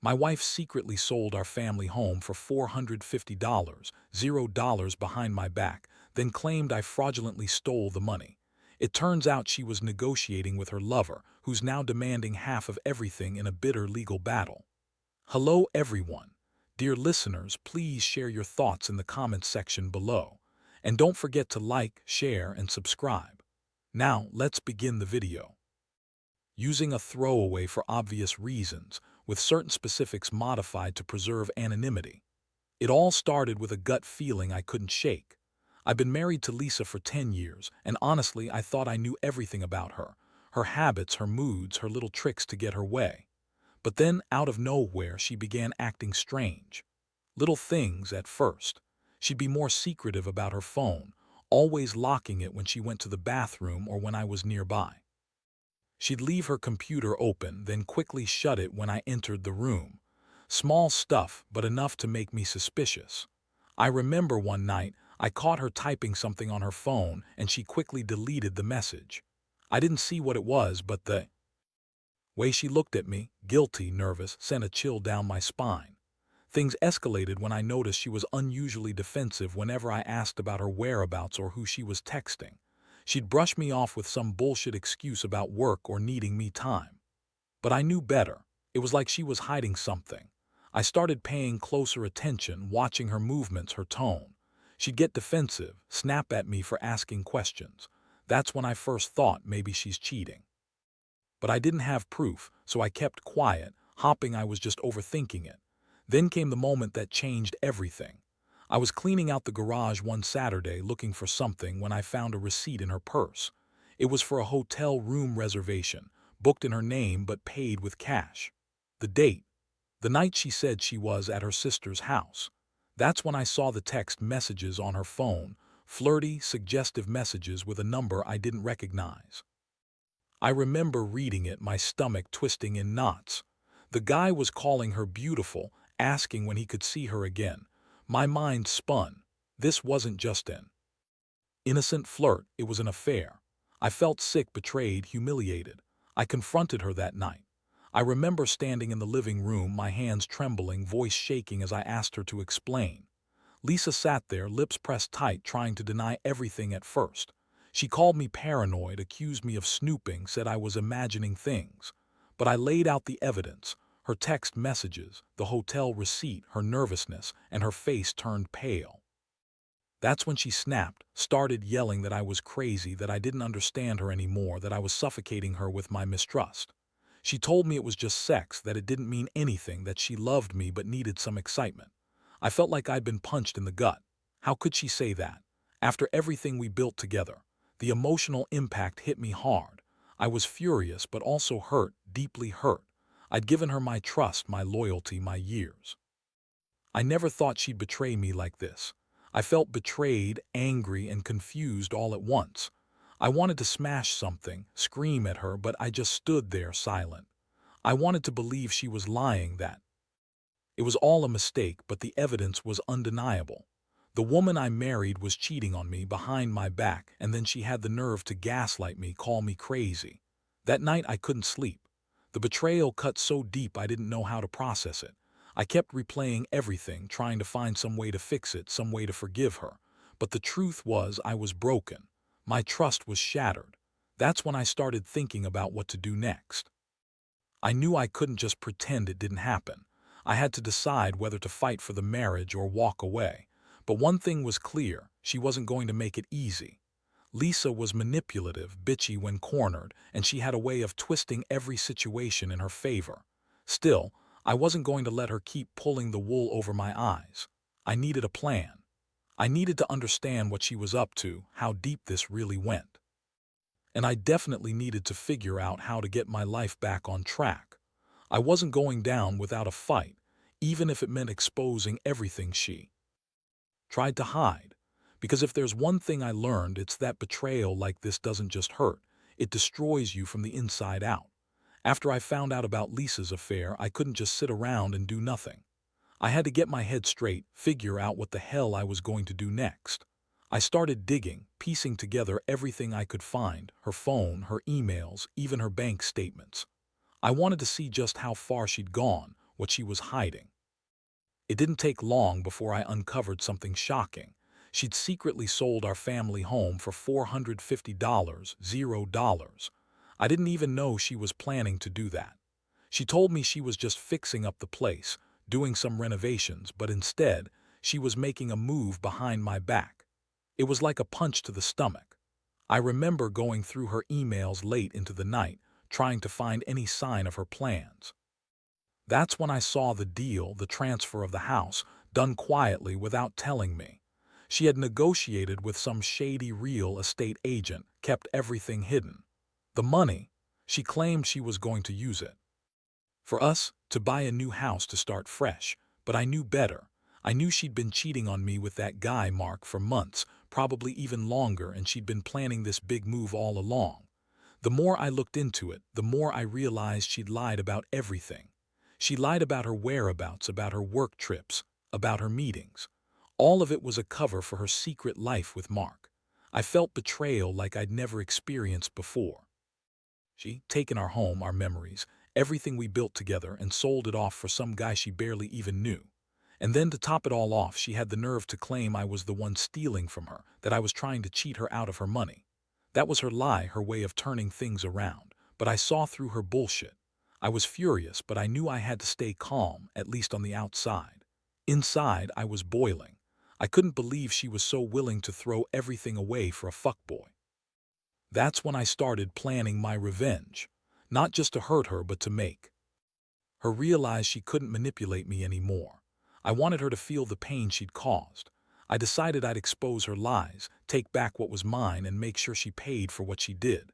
My wife secretly sold our family home for $450, $0 behind my back, then claimed I fraudulently stole the money. It turns out she was negotiating with her lover, who's now demanding half of everything in a bitter legal battle. Hello everyone. Dear listeners, please share your thoughts in the comments section below. And don't forget to like, share, and subscribe. Now, let's begin the video. Using a throwaway for obvious reasons, with certain specifics modified to preserve anonymity. It all started with a gut feeling I couldn't shake. I've been married to Lisa for 10 years, and honestly, I thought I knew everything about her. Her habits, her moods, her little tricks to get her way. But then, out of nowhere, she began acting strange. Little things at first. She'd be more secretive about her phone, always locking it when she went to the bathroom or when I was nearby. She'd leave her computer open, then quickly shut it when I entered the room. Small stuff, but enough to make me suspicious. I remember one night, I caught her typing something on her phone and she quickly deleted the message. I didn't see what it was, but the way she looked at me, guilty, nervous, sent a chill down my spine. Things escalated when I noticed she was unusually defensive whenever I asked about her whereabouts or who she was texting. She'd brush me off with some bullshit excuse about work or needing me time. But I knew better. It was like she was hiding something. I started paying closer attention, watching her movements, her tone. She'd get defensive, snap at me for asking questions. That's when I first thought maybe she's cheating. But I didn't have proof, so I kept quiet, hoping I was just overthinking it. Then came the moment that changed everything. I was cleaning out the garage one Saturday looking for something when I found a receipt in her purse. It was for a hotel room reservation, booked in her name but paid with cash. The date, the night she said she was at her sister's house. That's when I saw the text messages on her phone, flirty, suggestive messages with a number I didn't recognize. I remember reading it, my stomach twisting in knots. The guy was calling her beautiful, asking when he could see her again. My mind spun. This wasn't just an innocent flirt, it was an affair. I felt sick, betrayed, humiliated. I confronted her that night. I remember standing in the living room, my hands trembling, voice shaking as I asked her to explain. Lisa sat there, lips pressed tight, trying to deny everything at first. She called me paranoid, accused me of snooping, said I was imagining things. But I laid out the evidence, her text messages, the hotel receipt, her nervousness, and her face turned pale. That's when she snapped, started yelling that I was crazy, that I didn't understand her anymore, that I was suffocating her with my mistrust. She told me it was just sex, that it didn't mean anything, that she loved me but needed some excitement. I felt like I'd been punched in the gut. How could she say that? After everything we built together, the emotional impact hit me hard. I was furious but also hurt, deeply hurt. I'd given her my trust, my loyalty, my years. I never thought she'd betray me like this. I felt betrayed, angry, and confused all at once. I wanted to smash something, scream at her, but I just stood there silent. I wanted to believe she was lying, that it was all a mistake, but the evidence was undeniable. The woman I married was cheating on me behind my back, and then she had the nerve to gaslight me, call me crazy. That night I couldn't sleep. The betrayal cut so deep I didn't know how to process it. I kept replaying everything, trying to find some way to fix it, some way to forgive her. But the truth was I was broken. My trust was shattered. That's when I started thinking about what to do next. I knew I couldn't just pretend it didn't happen. I had to decide whether to fight for the marriage or walk away. But one thing was clear, she wasn't going to make it easy. Lisa was manipulative, bitchy when cornered, and she had a way of twisting every situation in her favor. Still, I wasn't going to let her keep pulling the wool over my eyes. I needed a plan. I needed to understand what she was up to, how deep this really went. And I definitely needed to figure out how to get my life back on track. I wasn't going down without a fight, even if it meant exposing everything she tried to hide. Because if there's one thing I learned, it's that betrayal like this doesn't just hurt, it destroys you from the inside out. After I found out about Lisa's affair, I couldn't just sit around and do nothing. I had to get my head straight, figure out what the hell I was going to do next. I started digging, piecing together everything I could find, her phone, her emails, even her bank statements. I wanted to see just how far she'd gone, what she was hiding. It didn't take long before I uncovered something shocking. She'd secretly sold our family home for $450, $0. I didn't even know she was planning to do that. She told me she was just fixing up the place, doing some renovations, but instead, she was making a move behind my back. It was like a punch to the stomach. I remember going through her emails late into the night, trying to find any sign of her plans. That's when I saw the deal, the transfer of the house, done quietly without telling me. She had negotiated with some shady real estate agent, kept everything hidden. The money, she claimed she was going to use it for us to buy a new house to start fresh, but I knew better. I knew she'd been cheating on me with that guy, Mark, for months, probably even longer, and she'd been planning this big move all along. The more I looked into it, the more I realized she'd lied about everything. She lied about her whereabouts, about her work trips, about her meetings. All of it was a cover for her secret life with Mark. I felt betrayal like I'd never experienced before. She'd taken our home, our memories, everything we built together, and sold it off for some guy she barely even knew. And then to top it all off, she had the nerve to claim I was the one stealing from her, that I was trying to cheat her out of her money. That was her lie, her way of turning things around. But I saw through her bullshit. I was furious, but I knew I had to stay calm, at least on the outside. Inside, I was boiling. I couldn't believe she was so willing to throw everything away for a fuckboy. That's when I started planning my revenge. Not just to hurt her, but to make her realize she couldn't manipulate me anymore. I wanted her to feel the pain she'd caused. I decided I'd expose her lies, take back what was mine, and make sure she paid for what she did.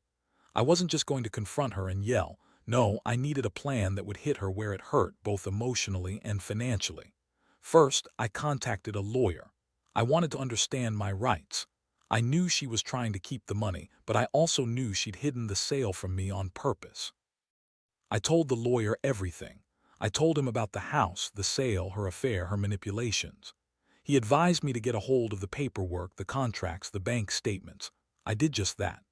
I wasn't just going to confront her and yell. No, I needed a plan that would hit her where it hurt, both emotionally and financially. First, I contacted a lawyer. I wanted to understand my rights. I knew she was trying to keep the money, but I also knew she'd hidden the sale from me on purpose. I told the lawyer everything. I told him about the house, the sale, her affair, her manipulations. He advised me to get a hold of the paperwork, the contracts, the bank statements. I did just that.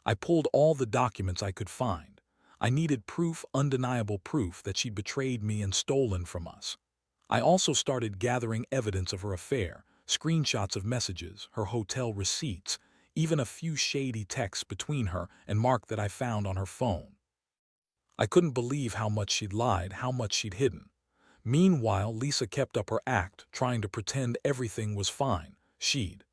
I pulled all the documents I could find. I needed proof, undeniable proof, that she'd betrayed me and stolen from us. I also started gathering evidence of her affair, screenshots of messages, her hotel receipts, even a few shady texts between her and Mark that I found on her phone. I couldn't believe how much she'd lied, how much she'd hidden. Meanwhile, Lisa kept up her act, trying to pretend everything was fine. She'd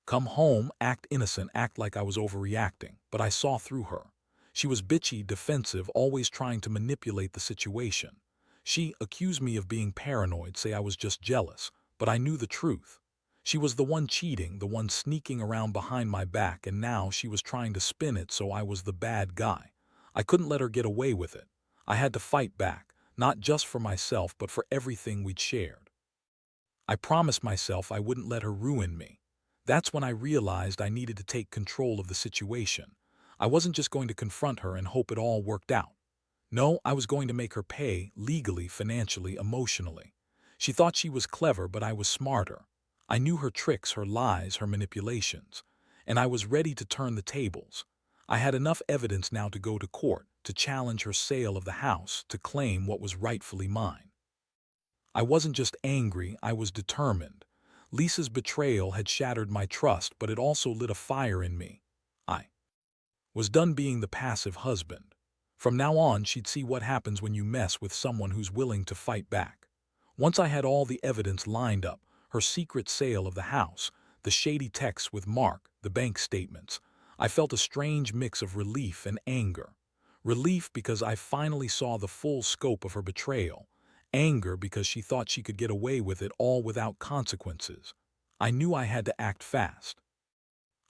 come home, act innocent, act like I was overreacting, but I saw through her. She was bitchy, defensive, always trying to manipulate the situation. She accused me of being paranoid, say I was just jealous, but I knew the truth. She was the one cheating, the one sneaking around behind my back, and now she was trying to spin it so I was the bad guy. I couldn't let her get away with it. I had to fight back, not just for myself, but for everything we'd shared. I promised myself I wouldn't let her ruin me. That's when I realized I needed to take control of the situation. I wasn't just going to confront her and hope it all worked out. No, I was going to make her pay, legally, financially, emotionally. She thought she was clever, but I was smarter. I knew her tricks, her lies, her manipulations, and I was ready to turn the tables. I had enough evidence now to go to court, to challenge her sale of the house, to claim what was rightfully mine. I wasn't just angry, I was determined. Lisa's betrayal had shattered my trust, but it also lit a fire in me. I was done being the passive husband. From now on, she'd see what happens when you mess with someone who's willing to fight back. Once I had all the evidence lined up, her secret sale of the house, the shady texts with Mark, the bank statements, I felt a strange mix of relief and anger. Relief because I finally saw the full scope of her betrayal. Anger because she thought she could get away with it all without consequences. I knew I had to act fast.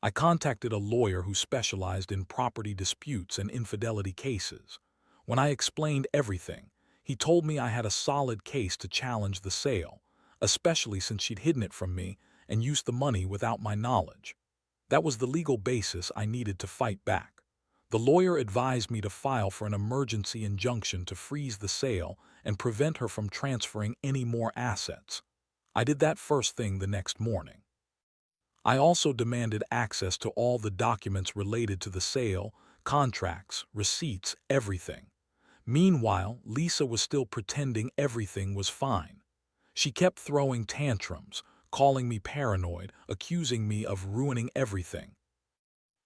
I contacted a lawyer who specialized in property disputes and infidelity cases. When I explained everything, he told me I had a solid case to challenge the sale, especially since she'd hidden it from me and used the money without my knowledge. That was the legal basis I needed to fight back. The lawyer advised me to file for an emergency injunction to freeze the sale and prevent her from transferring any more assets. I did that first thing the next morning. I also demanded access to all the documents related to the sale, contracts, receipts, everything. Meanwhile, Lisa was still pretending everything was fine. She kept throwing tantrums, calling me paranoid, accusing me of ruining everything,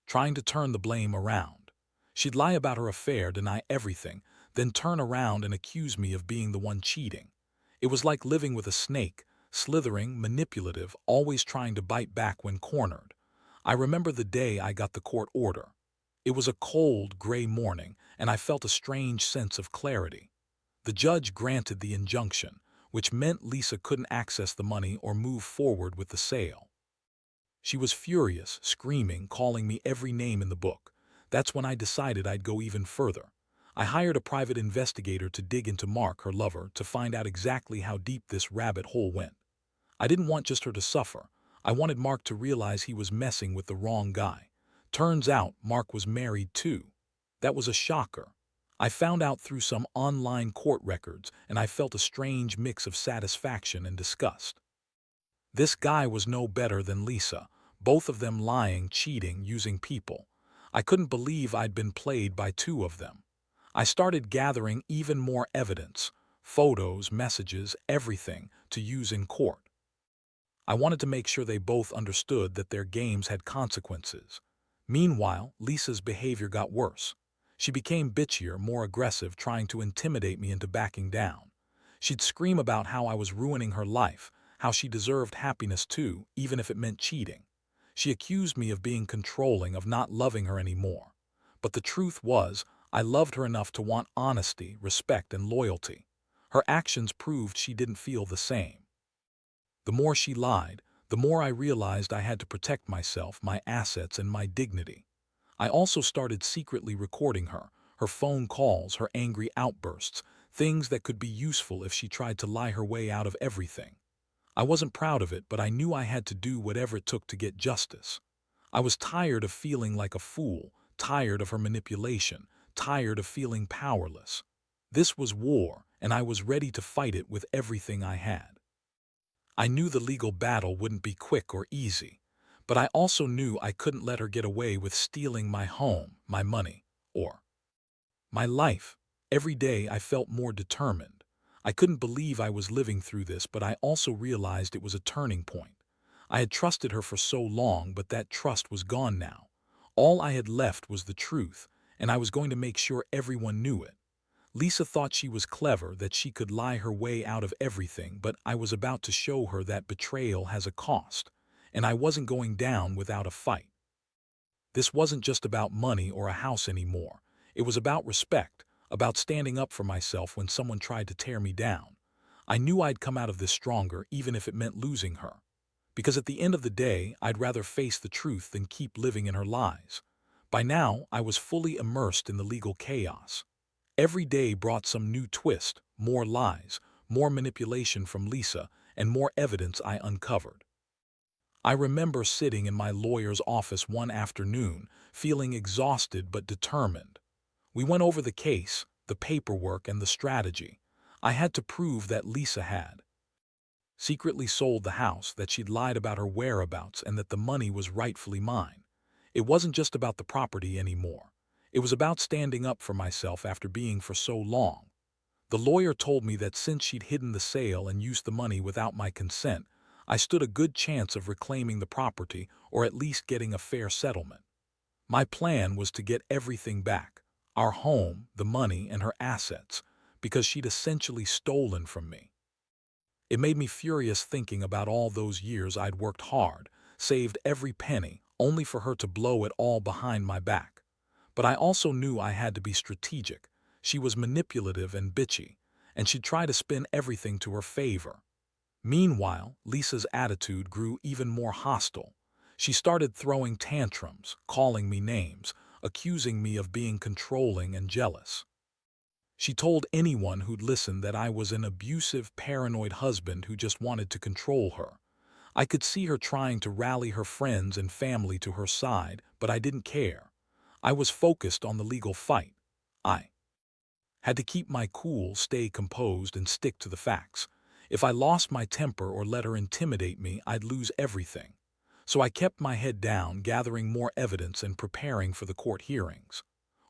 trying to turn the blame around. She'd lie about her affair, deny everything, then turn around and accuse me of being the one cheating. It was like living with a snake, slithering, manipulative, always trying to bite back when cornered. I remember the day I got the court order. It was a cold, gray morning, and I felt a strange sense of clarity. The judge granted the injunction, which meant Lisa couldn't access the money or move forward with the sale. She was furious, screaming, calling me every name in the book. That's when I decided I'd go even further. I hired a private investigator to dig into Mark, her lover, to find out exactly how deep this rabbit hole went. I didn't want just her to suffer. I wanted Mark to realize he was messing with the wrong guy. Turns out Mark was married too. That was a shocker. I found out through some online court records, and I felt a strange mix of satisfaction and disgust. This guy was no better than Lisa, both of them lying, cheating, using people. I couldn't believe I'd been played by two of them. I started gathering even more evidence, photos, messages, everything, to use in court. I wanted to make sure they both understood that their games had consequences. Meanwhile, Lisa's behavior got worse. She became bitchier, more aggressive, trying to intimidate me into backing down. She'd scream about how I was ruining her life, how she deserved happiness too, even if it meant cheating. She accused me of being controlling, of not loving her anymore. But the truth was, I loved her enough to want honesty, respect, and loyalty. Her actions proved she didn't feel the same. The more she lied, the more I realized I had to protect myself, my assets, and my dignity. I also started secretly recording her, her phone calls, her angry outbursts, things that could be useful if she tried to lie her way out of everything. I wasn't proud of it, but I knew I had to do whatever it took to get justice. I was tired of feeling like a fool, tired of her manipulation, tired of feeling powerless. This was war, and I was ready to fight it with everything I had. I knew the legal battle wouldn't be quick or easy, but I also knew I couldn't let her get away with stealing my home, my money, or my life. Every day I felt more determined. I couldn't believe I was living through this, but I also realized it was a turning point. I had trusted her for so long, but that trust was gone now. All I had left was the truth, and I was going to make sure everyone knew it. Lisa thought she was clever, that she could lie her way out of everything, but I was about to show her that betrayal has a cost, and I wasn't going down without a fight. This wasn't just about money or a house anymore. It was about respect, about standing up for myself when someone tried to tear me down. I knew I'd come out of this stronger, even if it meant losing her. Because at the end of the day, I'd rather face the truth than keep living in her lies. By now, I was fully immersed in the legal chaos. Every day brought some new twist, more lies, more manipulation from Lisa, and more evidence I uncovered. I remember sitting in my lawyer's office one afternoon, feeling exhausted but determined. We went over the case, the paperwork, and the strategy. I had to prove that Lisa had secretly sold the house, that she'd lied about her whereabouts, and that the money was rightfully mine. It wasn't just about the property anymore. It was about standing up for myself after being for so long. The lawyer told me that since she'd hidden the sale and used the money without my consent, I stood a good chance of reclaiming the property or at least getting a fair settlement. My plan was to get everything back, our home, the money, and her assets, because she'd essentially stolen from me. It made me furious thinking about all those years I'd worked hard, saved every penny, only for her to blow it all behind my back. But I also knew I had to be strategic. She was manipulative and bitchy, and she'd try to spin everything to her favor. Meanwhile, Lisa's attitude grew even more hostile. She started throwing tantrums, calling me names, accusing me of being controlling and jealous. She told anyone who'd listen that I was an abusive, paranoid husband who just wanted to control her. I could see her trying to rally her friends and family to her side, but I didn't care. I was focused on the legal fight. I had to keep my cool, stay composed, and stick to the facts. If I lost my temper or let her intimidate me, I'd lose everything. So I kept my head down, gathering more evidence and preparing for the court hearings.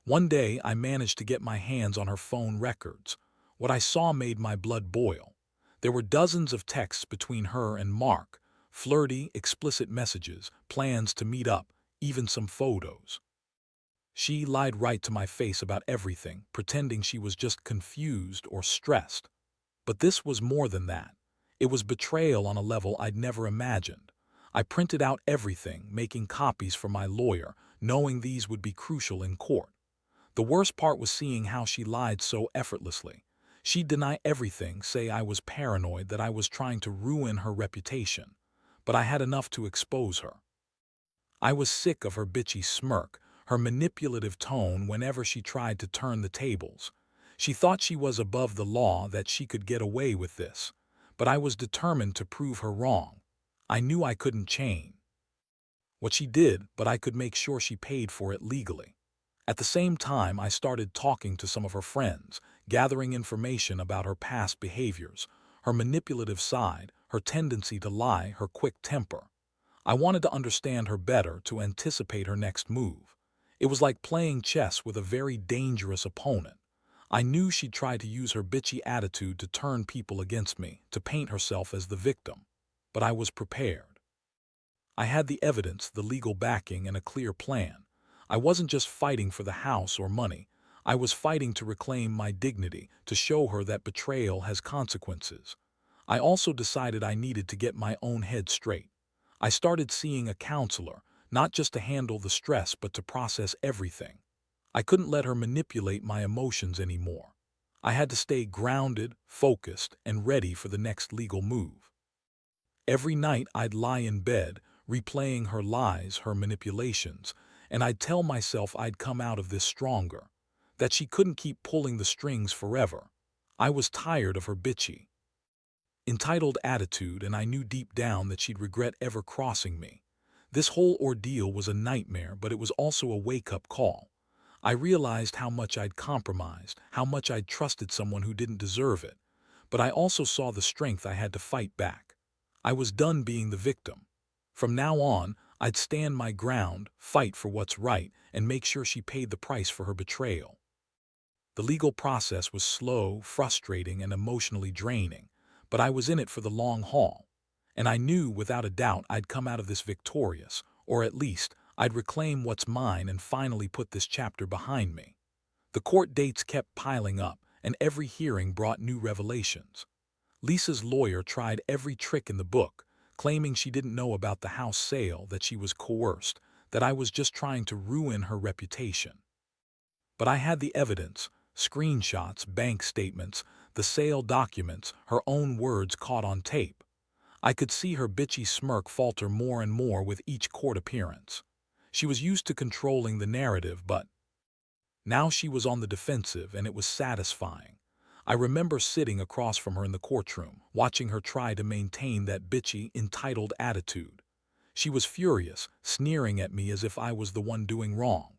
One day, I managed to get my hands on her phone records. What I saw made my blood boil. There were dozens of texts between her and Mark, flirty, explicit messages, plans to meet up, even some photos. She lied right to my face about everything, pretending she was just confused or stressed. But this was more than that. It was betrayal on a level I'd never imagined. I printed out everything, making copies for my lawyer, knowing these would be crucial in court. The worst part was seeing how she lied so effortlessly. She'd deny everything, say I was paranoid, that I was trying to ruin her reputation. But I had enough to expose her. I was sick of her bitchy smirk, her manipulative tone whenever she tried to turn the tables. She thought she was above the law, that she could get away with this. But I was determined to prove her wrong. I knew I couldn't change what she did, but I could make sure she paid for it legally. At the same time, I started talking to some of her friends, gathering information about her past behaviors, her manipulative side, her tendency to lie, her quick temper. I wanted to understand her better, to anticipate her next move. It was like playing chess with a very dangerous opponent. I knew she'd try to use her bitchy attitude to turn people against me, to paint herself as the victim. But I was prepared. I had the evidence, the legal backing, and a clear plan. I wasn't just fighting for the house or money. I was fighting to reclaim my dignity, to show her that betrayal has consequences. I also decided I needed to get my own head straight. I started seeing a counselor, not just to handle the stress but to process everything. I couldn't let her manipulate my emotions anymore. I had to stay grounded, focused, and ready for the next legal move. Every night I'd lie in bed, replaying her lies, her manipulations, and I'd tell myself I'd come out of this stronger, that she couldn't keep pulling the strings forever. I was tired of her bitchy, entitled attitude, and I knew deep down that she'd regret ever crossing me. This whole ordeal was a nightmare, but it was also a wake-up call. I realized how much I'd compromised, how much I'd trusted someone who didn't deserve it. But I also saw the strength I had to fight back. I was done being the victim. From now on, I'd stand my ground, fight for what's right, and make sure she paid the price for her betrayal. The legal process was slow, frustrating, and emotionally draining, but I was in it for the long haul. And I knew without a doubt I'd come out of this victorious, or at least I'd reclaim what's mine and finally put this chapter behind me. The court dates kept piling up, and every hearing brought new revelations. Lisa's lawyer tried every trick in the book, claiming she didn't know about the house sale, that she was coerced, that I was just trying to ruin her reputation. But I had the evidence, screenshots, bank statements, the sale documents, her own words caught on tape. I could see her bitchy smirk falter more and more with each court appearance. She was used to controlling the narrative, but now she was on the defensive, and it was satisfying. I remember sitting across from her in the courtroom, watching her try to maintain that bitchy, entitled attitude. She was furious, sneering at me as if I was the one doing wrong.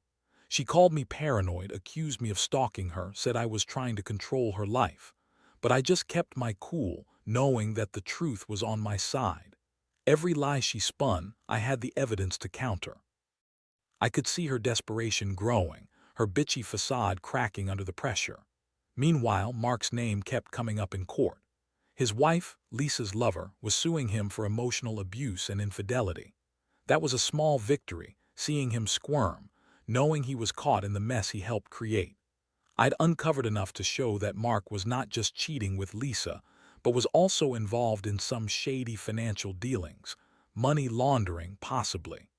She called me paranoid, accused me of stalking her, said I was trying to control her life. But I just kept my cool, knowing that the truth was on my side. Every lie she spun, I had the evidence to counter. I could see her desperation growing, her bitchy facade cracking under the pressure. Meanwhile, Mark's name kept coming up in court. His wife, Lisa's lover, was suing him for emotional abuse and infidelity. That was a small victory, seeing him squirm, knowing he was caught in the mess he helped create. I'd uncovered enough to show that Mark was not just cheating with Lisa, but was also involved in some shady financial dealings, money laundering possibly.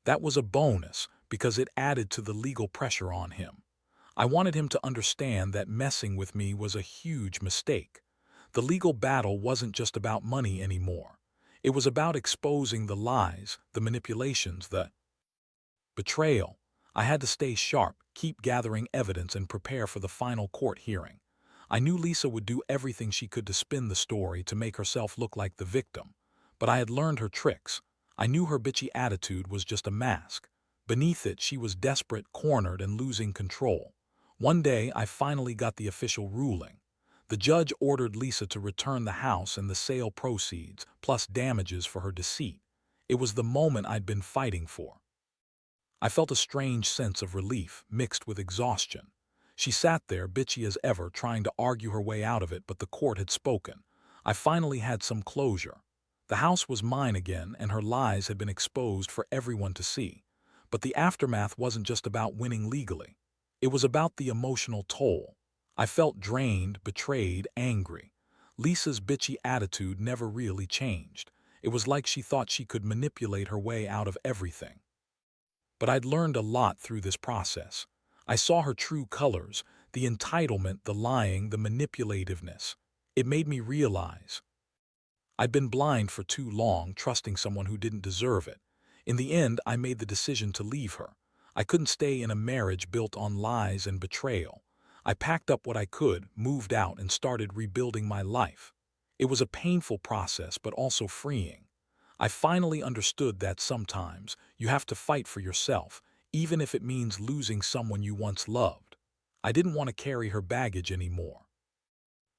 That was a bonus, because it added to the legal pressure on him. I wanted him to understand that messing with me was a huge mistake. The legal battle wasn't just about money anymore. It was about exposing the lies, the manipulations, the betrayal. I had to stay sharp, keep gathering evidence, and prepare for the final court hearing. I knew Lisa would do everything she could to spin the story, to make herself look like the victim. But I had learned her tricks. I knew her bitchy attitude was just a mask. Beneath it, she was desperate, cornered, and losing control. One day, I finally got the official ruling. The judge ordered Lisa to return the house and the sale proceeds, plus damages for her deceit. It was the moment I'd been fighting for. I felt a strange sense of relief mixed with exhaustion. She sat there, bitchy as ever, trying to argue her way out of it, but the court had spoken. I finally had some closure. The house was mine again, and her lies had been exposed for everyone to see. But the aftermath wasn't just about winning legally. It was about the emotional toll. I felt drained, betrayed, angry. Lisa's bitchy attitude never really changed. It was like she thought she could manipulate her way out of everything. But I'd learned a lot through this process. I saw her true colors, the entitlement, the lying, the manipulativeness. It made me realize I'd been blind for too long, trusting someone who didn't deserve it. In the end, I made the decision to leave her. I couldn't stay in a marriage built on lies and betrayal. I packed up what I could, moved out, and started rebuilding my life. It was a painful process, but also freeing. I finally understood that sometimes you have to fight for yourself, even if it means losing someone you once loved. I didn't want to carry her baggage anymore.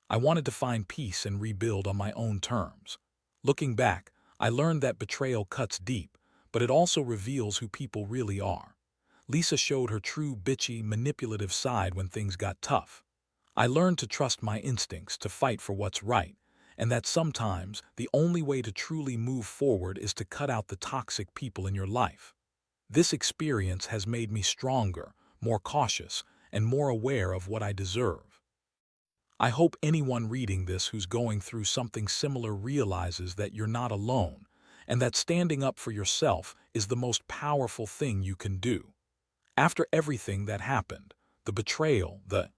I wanted to find peace and rebuild on my own terms. Looking back, I learned that betrayal cuts deep, but it also reveals who people really are. Lisa showed her true bitchy, manipulative side when things got tough. I learned to trust my instincts, to fight for what's right, and that sometimes the only way to truly move forward is to cut out the toxic people in your life. This experience has made me stronger, more cautious, and more aware of what I deserve. I hope anyone reading this who's going through something similar realizes that you're not alone, and that standing up for yourself is the most powerful thing you can do. After everything that happened, the betrayal, the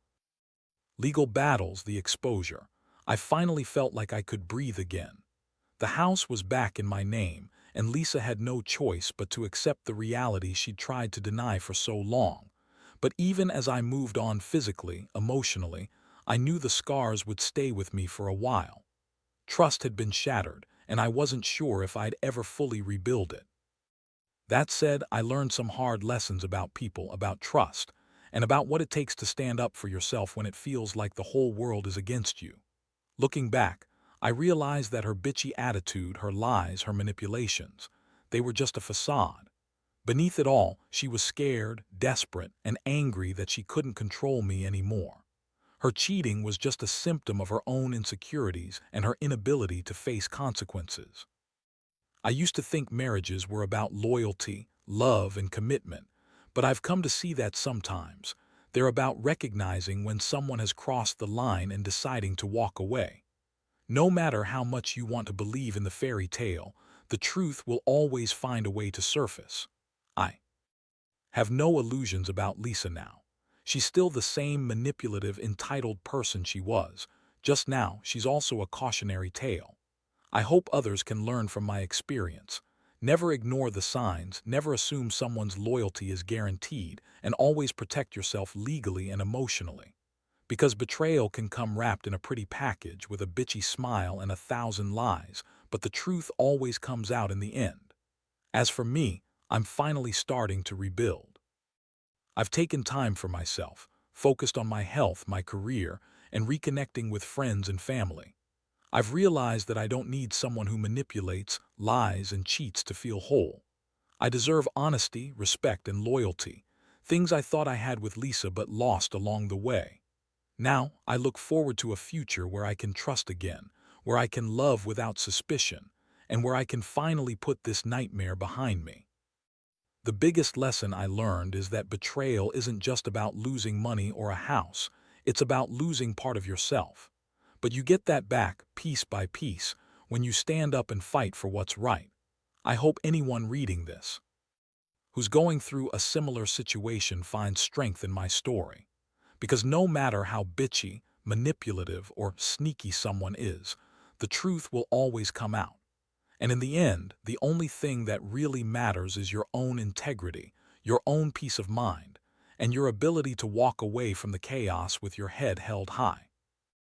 legal battles, the exposure, I finally felt like I could breathe again. The house was back in my name, and Lisa had no choice but to accept the reality she'd tried to deny for so long. But even as I moved on physically, emotionally, I knew the scars would stay with me for a while. Trust had been shattered, and I wasn't sure if I'd ever fully rebuild it. That said, I learned some hard lessons about people, about trust, and about what it takes to stand up for yourself when it feels like the whole world is against you. Looking back, I realized that her bitchy attitude, her lies, her manipulations, they were just a facade. Beneath it all, she was scared, desperate, and angry that she couldn't control me anymore. Her cheating was just a symptom of her own insecurities and her inability to face consequences. I used to think marriages were about loyalty, love, and commitment, but I've come to see that sometimes they're about recognizing when someone has crossed the line and deciding to walk away. No matter how much you want to believe in the fairy tale, the truth will always find a way to surface. I have no illusions about Lisa now. She's still the same manipulative, entitled person she was. Just now, she's also a cautionary tale. I hope others can learn from my experience. Never ignore the signs, never assume someone's loyalty is guaranteed, and always protect yourself legally and emotionally. Because betrayal can come wrapped in a pretty package with a bitchy smile and 1,000 lies, but the truth always comes out in the end. As for me, I'm finally starting to rebuild. I've taken time for myself, focused on my health, my career, and reconnecting with friends and family. I've realized that I don't need someone who manipulates, lies, and cheats to feel whole. I deserve honesty, respect, and loyalty, things I thought I had with Lisa but lost along the way. Now, I look forward to a future where I can trust again, where I can love without suspicion, and where I can finally put this nightmare behind me. The biggest lesson I learned is that betrayal isn't just about losing money or a house, it's about losing part of yourself. But you get that back, piece by piece, when you stand up and fight for what's right. I hope anyone reading this, who's going through a similar situation, finds strength in my story. Because no matter how bitchy, manipulative, or sneaky someone is, the truth will always come out. And in the end, the only thing that really matters is your own integrity, your own peace of mind, and your ability to walk away from the chaos with your head held high.